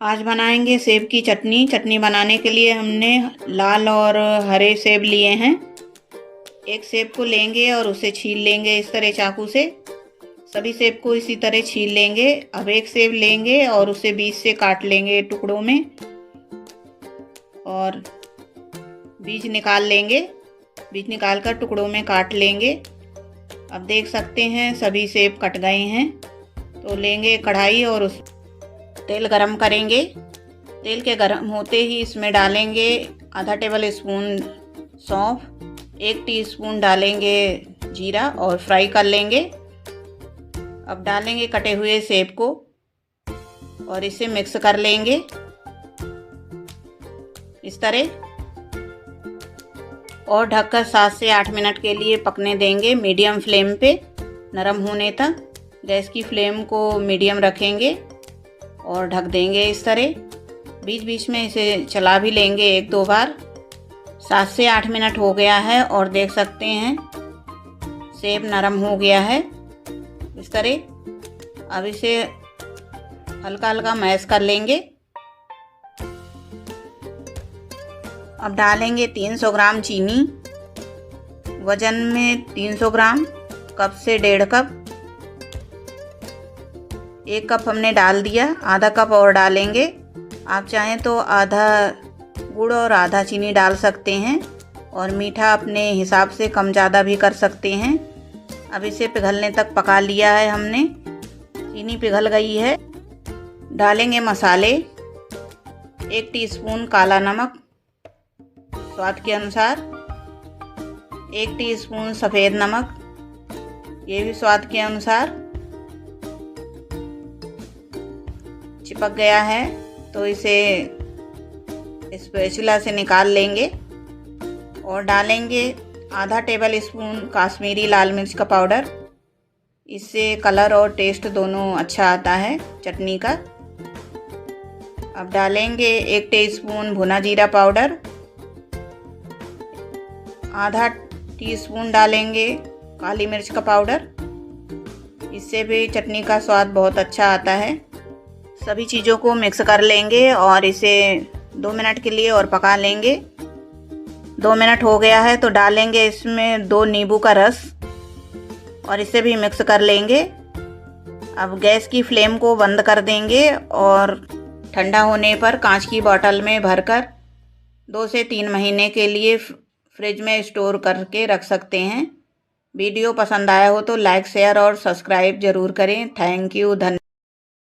आज बनाएंगे सेब की चटनी। चटनी बनाने के लिए हमने लाल और हरे सेब लिए हैं। एक सेब को लेंगे और उसे छील लेंगे इस तरह चाकू से। सभी सेब को इसी तरह छील लेंगे। अब एक सेब लेंगे और उसे बीच से काट लेंगे टुकड़ों में और बीज निकाल लेंगे। बीज निकाल कर टुकड़ों में काट लेंगे। अब देख सकते हैं सभी सेब कट गए हैं। तो लेंगे कढ़ाई और उस तेल गरम करेंगे। तेल के गरम होते ही इसमें डालेंगे आधा टेबल स्पून सौंफ, 1 टीस्पून डालेंगे जीरा और फ्राई कर लेंगे। अब डालेंगे कटे हुए सेब को और इसे मिक्स कर लेंगे इस तरह और ढककर 7 से 8 मिनट के लिए पकने देंगे मीडियम फ्लेम पे नरम होने तक। गैस की फ्लेम को मीडियम रखेंगे और ढक देंगे इस तरह। बीच बीच में इसे चला भी लेंगे 1-2 बार। 7 से 8 मिनट हो गया है और देख सकते हैं सेब नरम हो गया है इस तरह। अब इसे हल्का हल्का मैश कर लेंगे। अब डालेंगे 300 ग्राम चीनी। वजन में 300 ग्राम, कप से 1.5 कप। 1 कप हमने डाल दिया, आधा कप और डालेंगे। आप चाहें तो आधा गुड़ और आधा चीनी डाल सकते हैं और मीठा अपने हिसाब से कम ज़्यादा भी कर सकते हैं। अब इसे पिघलने तक पका लिया है हमने। चीनी पिघल गई है। डालेंगे मसाले। 1 टीस्पून काला नमक स्वाद के अनुसार, 1 टीस्पून सफ़ेद नमक, ये भी स्वाद के अनुसार। चिपक गया है तो इसे स्पैचुला से निकाल लेंगे और डालेंगे आधा टेबल स्पून काश्मीरी लाल मिर्च का पाउडर। इससे कलर और टेस्ट दोनों अच्छा आता है चटनी का। अब डालेंगे 1 टीस्पून भुना जीरा पाउडर। आधा टीस्पून डालेंगे काली मिर्च का पाउडर। इससे भी चटनी का स्वाद बहुत अच्छा आता है। सभी चीज़ों को मिक्स कर लेंगे और इसे 2 मिनट के लिए और पका लेंगे। 2 मिनट हो गया है तो डालेंगे इसमें 2 नींबू का रस और इसे भी मिक्स कर लेंगे। अब गैस की फ्लेम को बंद कर देंगे और ठंडा होने पर कांच की बोतल में भरकर 2 से 3 महीने के लिए फ्रिज में स्टोर करके रख सकते हैं। वीडियो पसंद आया हो तो लाइक, शेयर और सब्सक्राइब ज़रूर करें। Thank you. धन्यवाद।